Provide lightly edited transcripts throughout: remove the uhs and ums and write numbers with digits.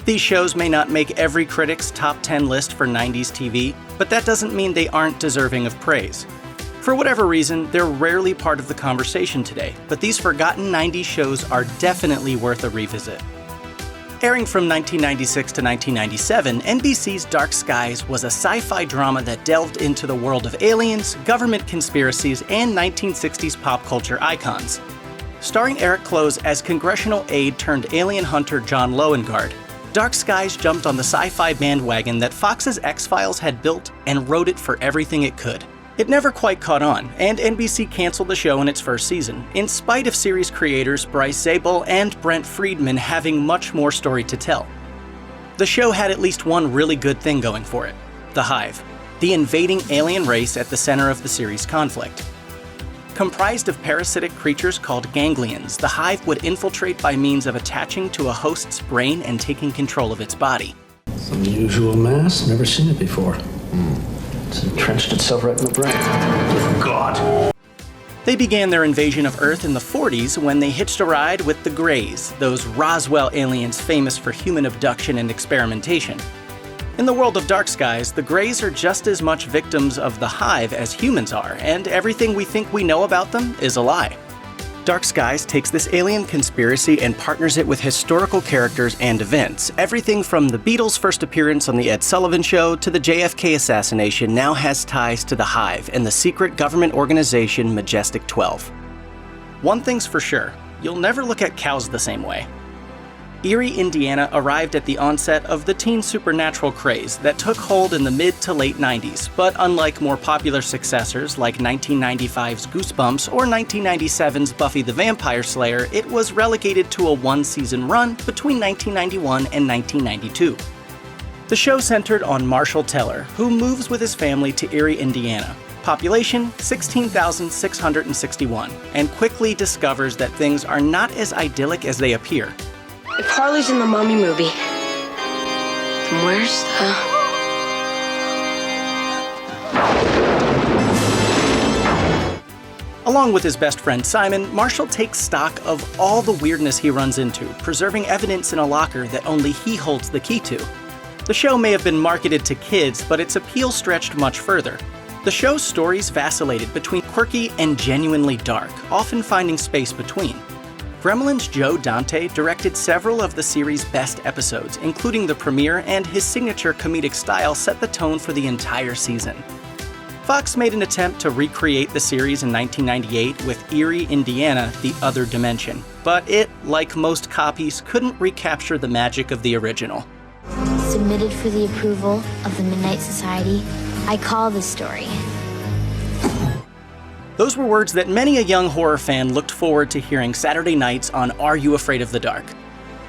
These shows may not make every critic's top 10 list for 90s TV, but that doesn't mean they aren't deserving of praise. For whatever reason, they're rarely part of the conversation today, but these forgotten 90s shows are definitely worth a revisit. Airing from 1996 to 1997, NBC's Dark Skies was a sci-fi drama that delved into the world of aliens, government conspiracies, and 1960s pop culture icons. Starring Eric Close as congressional aide turned alien hunter John Loengard, Dark Skies jumped on the sci-fi bandwagon that Fox's X-Files had built and rode it for everything it could. It never quite caught on, and NBC canceled the show in its first season, in spite of series creators Bryce Zabel and Brent Friedman having much more story to tell. The show had at least one really good thing going for it: the Hive, the invading alien race at the center of the series' conflict. Comprised of parasitic creatures called ganglions, the Hive would infiltrate by means of attaching to a host's brain and taking control of its body. Some unusual mass, never seen it before. It's entrenched itself right in the brain. God! They began their invasion of Earth in the 40s when they hitched a ride with the Greys, those Roswell aliens famous for human abduction and experimentation. In the world of Dark Skies, the Greys are just as much victims of the Hive as humans are, and everything we think we know about them is a lie. Dark Skies takes this alien conspiracy and partners it with historical characters and events. Everything from the Beatles' first appearance on The Ed Sullivan Show to the JFK assassination now has ties to the Hive and the secret government organization Majestic 12. One thing's for sure, you'll never look at cows the same way. Eerie, Indiana arrived at the onset of the teen supernatural craze that took hold in the mid to late 90s, but unlike more popular successors like 1995's Goosebumps or 1997's Buffy the Vampire Slayer, it was relegated to a one-season run between 1991 and 1992. The show centered on Marshall Teller, who moves with his family to Eerie, Indiana. Population 16,661, and quickly discovers that things are not as idyllic as they appear. If Harley's in the Mummy movie, then where's the... Along with his best friend Simon, Marshall takes stock of all the weirdness he runs into, preserving evidence in a locker that only he holds the key to. The show may have been marketed to kids, but its appeal stretched much further. The show's stories vacillated between quirky and genuinely dark, often finding space between. Gremlin's Joe Dante directed several of the series' best episodes, including the premiere, and his signature comedic style set the tone for the entire season. Fox made an attempt to recreate the series in 1998 with Eerie, Indiana: The Other Dimension, but it, like most copies, couldn't recapture the magic of the original. Submitted for the approval of the Midnight Society, I call this story. Those were words that many a young horror fan looked forward to hearing Saturday nights on Are You Afraid of the Dark?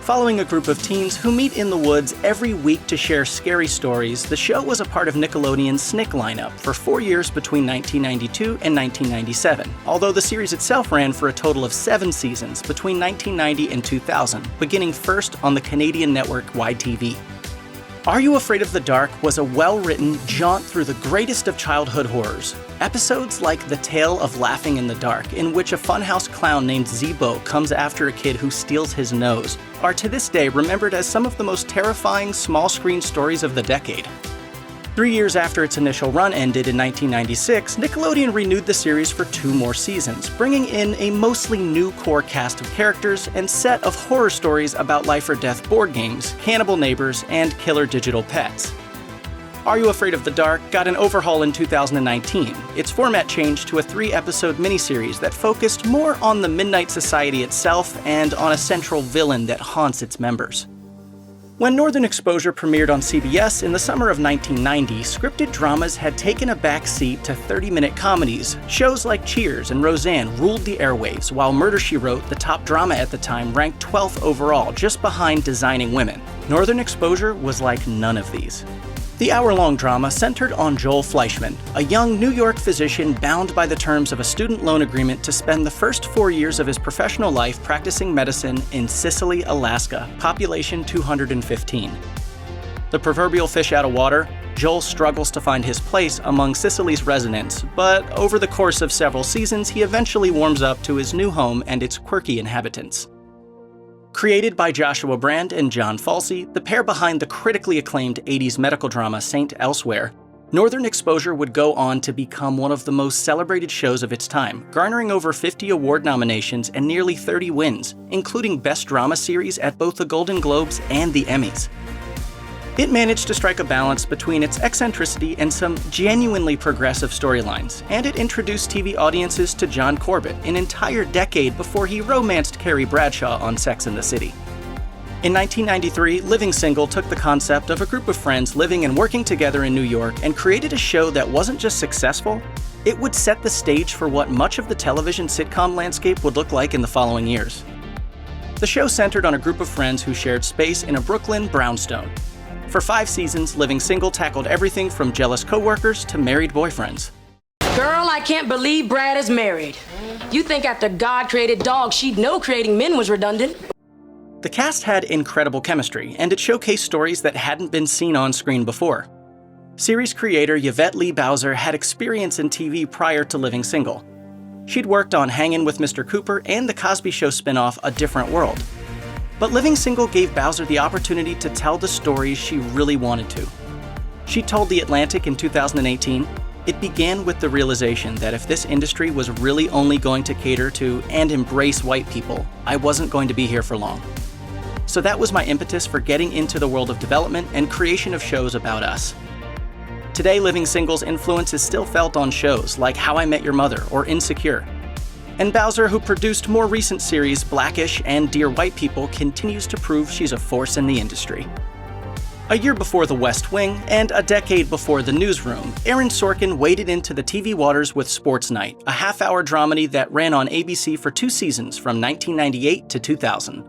Following a group of teens who meet in the woods every week to share scary stories, the show was a part of Nickelodeon's SNCC lineup for 4 years between 1992 and 1997, although the series itself ran for a total of 7 seasons between 1990 and 2000, beginning first on the Canadian network YTV. Are You Afraid of the Dark was a well-written jaunt through the greatest of childhood horrors. Episodes like The Tale of Laughing in the Dark, in which a funhouse clown named Zebo comes after a kid who steals his nose, are to this day remembered as some of the most terrifying small-screen stories of the decade. 3 years after its initial run ended in 1996, Nickelodeon renewed the series for 2 more seasons, bringing in a mostly new core cast of characters and set of horror stories about life or death board games, cannibal neighbors, and killer digital pets. Are You Afraid of the Dark got an overhaul in 2019. Its format changed to a 3-episode miniseries that focused more on the Midnight Society itself and on a central villain that haunts its members. When Northern Exposure premiered on CBS in the summer of 1990, scripted dramas had taken a back seat to 30-minute comedies. Shows like Cheers and Roseanne ruled the airwaves, while Murder, She Wrote, the top drama at the time, ranked 12th overall, just behind Designing Women. Northern Exposure was like none of these. The hour-long drama centered on Joel Fleischman, a young New York physician bound by the terms of a student loan agreement to spend the first 4 years of his professional life practicing medicine in Sicily, Alaska, population 215. The proverbial fish out of water, Joel struggles to find his place among Sicily's residents, but over the course of several seasons, he eventually warms up to his new home and its quirky inhabitants. Created by Joshua Brand and John Falsey, the pair behind the critically acclaimed 80s medical drama Saint Elsewhere, Northern Exposure would go on to become one of the most celebrated shows of its time, garnering over 50 award nominations and nearly 30 wins, including Best Drama Series at both the Golden Globes and the Emmys. It managed to strike a balance between its eccentricity and some genuinely progressive storylines, and it introduced TV audiences to John Corbett an entire decade before he romanced Carrie Bradshaw on Sex and the City. In 1993, Living Single took the concept of a group of friends living and working together in New York and created a show that wasn't just successful, it would set the stage for what much of the television sitcom landscape would look like in the following years. The show centered on a group of friends who shared space in a Brooklyn brownstone. For 5 seasons, Living Single tackled everything from jealous coworkers to married boyfriends. Girl, I can't believe Brad is married. You think after God created dogs, she'd know creating men was redundant? The cast had incredible chemistry, and it showcased stories that hadn't been seen on screen before. Series creator Yvette Lee Bowser had experience in TV prior to Living Single. She'd worked on Hangin' with Mr. Cooper and The Cosby Show spinoff A Different World. But Living Single gave Bowser the opportunity to tell the stories she really wanted to. She told The Atlantic in 2018, "It began with the realization that if this industry was really only going to cater to and embrace white people, I wasn't going to be here for long. So that was my impetus for getting into the world of development and creation of shows about us." Today, Living Single's influence is still felt on shows like How I Met Your Mother or Insecure. And Bowser, who produced more recent series Blackish and Dear White People, continues to prove she's a force in the industry. A year before The West Wing, and a decade before The Newsroom, Aaron Sorkin waded into the TV waters with Sports Night, a half-hour dramedy that ran on ABC for 2 seasons from 1998 to 2000.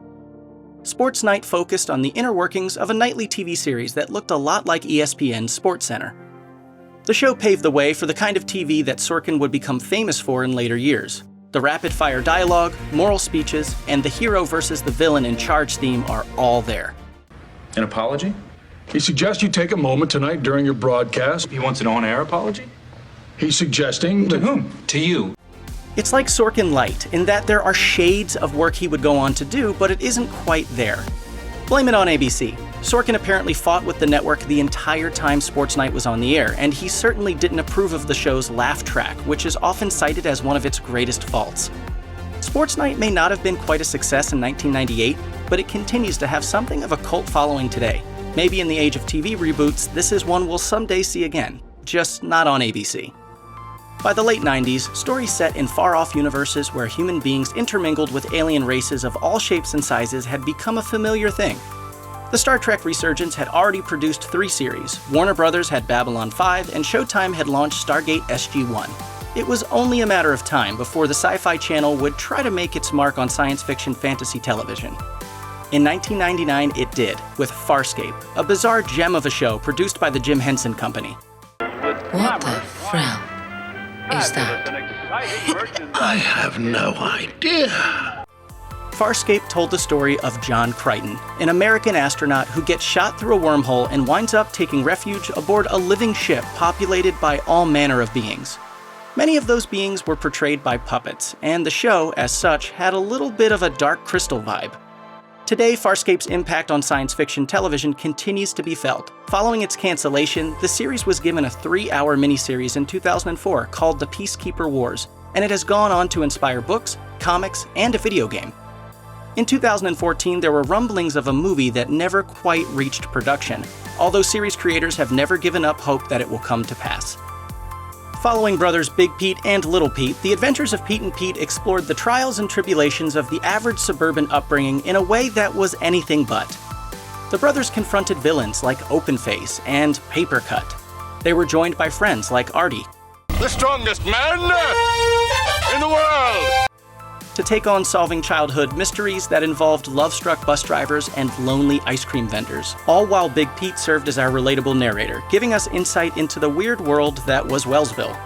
Sports Night focused on the inner workings of a nightly TV series that looked a lot like ESPN's SportsCenter. The show paved the way for the kind of TV that Sorkin would become famous for in later years. The rapid-fire dialogue, moral speeches, and the hero versus the villain in charge theme are all there. An apology? He suggests you take a moment tonight during your broadcast. He wants an on-air apology? He's suggesting... To whom? To you. It's like Sorkin Light, in that there are shades of work he would go on to do, but it isn't quite there. Blame it on ABC. Sorkin apparently fought with the network the entire time Sports Night was on the air, and he certainly didn't approve of the show's laugh track, which is often cited as one of its greatest faults. Sports Night may not have been quite a success in 1998, but it continues to have something of a cult following today. Maybe in the age of TV reboots, this is one we'll someday see again, just not on ABC. By the late 90s, stories set in far-off universes where human beings intermingled with alien races of all shapes and sizes had become a familiar thing. The Star Trek resurgence had already produced 3 series, Warner Brothers had Babylon 5, and Showtime had launched Stargate SG-1. It was only a matter of time before the Sci-Fi Channel would try to make its mark on science fiction fantasy television. In 1999, it did, with Farscape, a bizarre gem of a show produced by the Jim Henson Company. What the frown is that? I have no idea. Farscape told the story of John Crichton, an American astronaut who gets shot through a wormhole and winds up taking refuge aboard a living ship populated by all manner of beings. Many of those beings were portrayed by puppets, and the show, as such, had a little bit of a Dark Crystal vibe. Today, Farscape's impact on science fiction television continues to be felt. Following its cancellation, the series was given a 3-hour miniseries in 2004 called The Peacekeeper Wars, and it has gone on to inspire books, comics, and a video game. In 2014, there were rumblings of a movie that never quite reached production, although series creators have never given up hope that it will come to pass. Following brothers Big Pete and Little Pete, The Adventures of Pete and Pete explored the trials and tribulations of the average suburban upbringing in a way that was anything but. The brothers confronted villains like Openface and Papercut. They were joined by friends like Artie, the strongest man in the world, to take on solving childhood mysteries that involved love-struck bus drivers and lonely ice cream vendors, all while Big Pete served as our relatable narrator, giving us insight into the weird world that was Wellsville.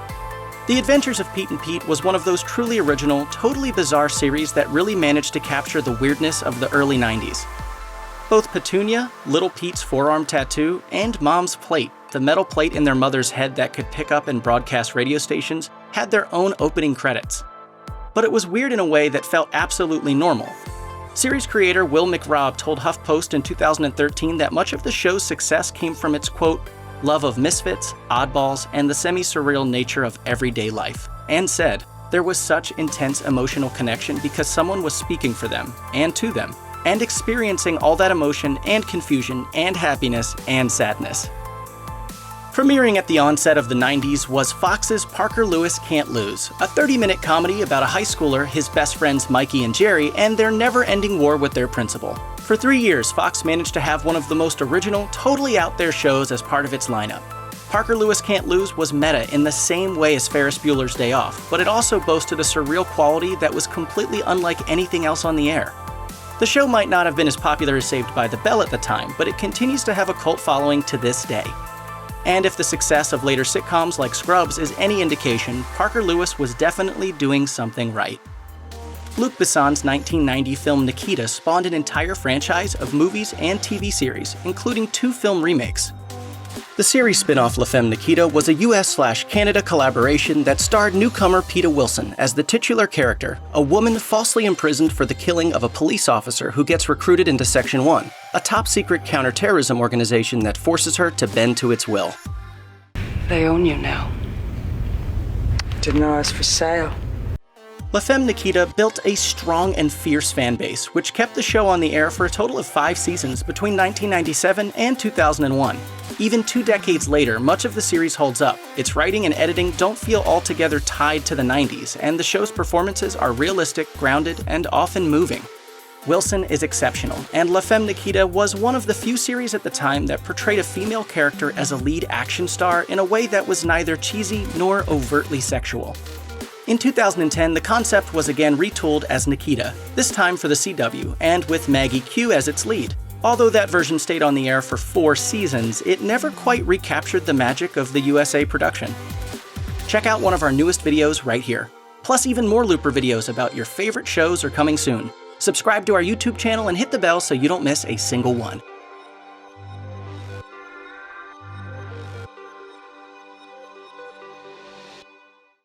The Adventures of Pete and Pete was one of those truly original, totally bizarre series that really managed to capture the weirdness of the early 90s. Both Petunia, Little Pete's forearm tattoo, and Mom's plate, the metal plate in their mother's head that could pick up and broadcast radio stations, had their own opening credits. But it was weird in a way that felt absolutely normal. Series creator Will McRobb told HuffPost in 2013 that much of the show's success came from its, quote, love of misfits, oddballs, and the semi-surreal nature of everyday life, and said, there was such intense emotional connection because someone was speaking for them, and to them, and experiencing all that emotion and confusion and happiness and sadness. Premiering at the onset of the 90s was Fox's Parker Lewis Can't Lose, a 30-minute comedy about a high schooler, his best friends Mikey and Jerry, and their never-ending war with their principal. For 3 years, Fox managed to have one of the most original, totally out-there shows as part of its lineup. Parker Lewis Can't Lose was meta in the same way as Ferris Bueller's Day Off, but it also boasted a surreal quality that was completely unlike anything else on the air. The show might not have been as popular as Saved by the Bell at the time, but it continues to have a cult following to this day. And if the success of later sitcoms like Scrubs is any indication, Parker Lewis was definitely doing something right. Luc Besson's 1990 film Nikita spawned an entire franchise of movies and TV series, including 2 film remakes. The series spin-off La Femme Nikita was a US/Canada collaboration that starred newcomer Peta Wilson as the titular character, a woman falsely imprisoned for the killing of a police officer who gets recruited into Section 1, a top-secret counterterrorism organization that forces her to bend to its will. They own you now. Didn't know I was for sale. La Femme Nikita built a strong and fierce fan base, which kept the show on the air for a total of 5 seasons between 1997 and 2001. Even 2 decades later, much of the series holds up. Its writing and editing don't feel altogether tied to the 90s, and the show's performances are realistic, grounded, and often moving. Wilson is exceptional, and La Femme Nikita was one of the few series at the time that portrayed a female character as a lead action star in a way that was neither cheesy nor overtly sexual. In 2010, the concept was again retooled as Nikita, this time for the CW, and with Maggie Q as its lead. Although that version stayed on the air for 4 seasons, it never quite recaptured the magic of the USA production. Check out one of our newest videos right here. Plus, even more Looper videos about your favorite shows are coming soon. Subscribe to our YouTube channel and hit the bell so you don't miss a single one.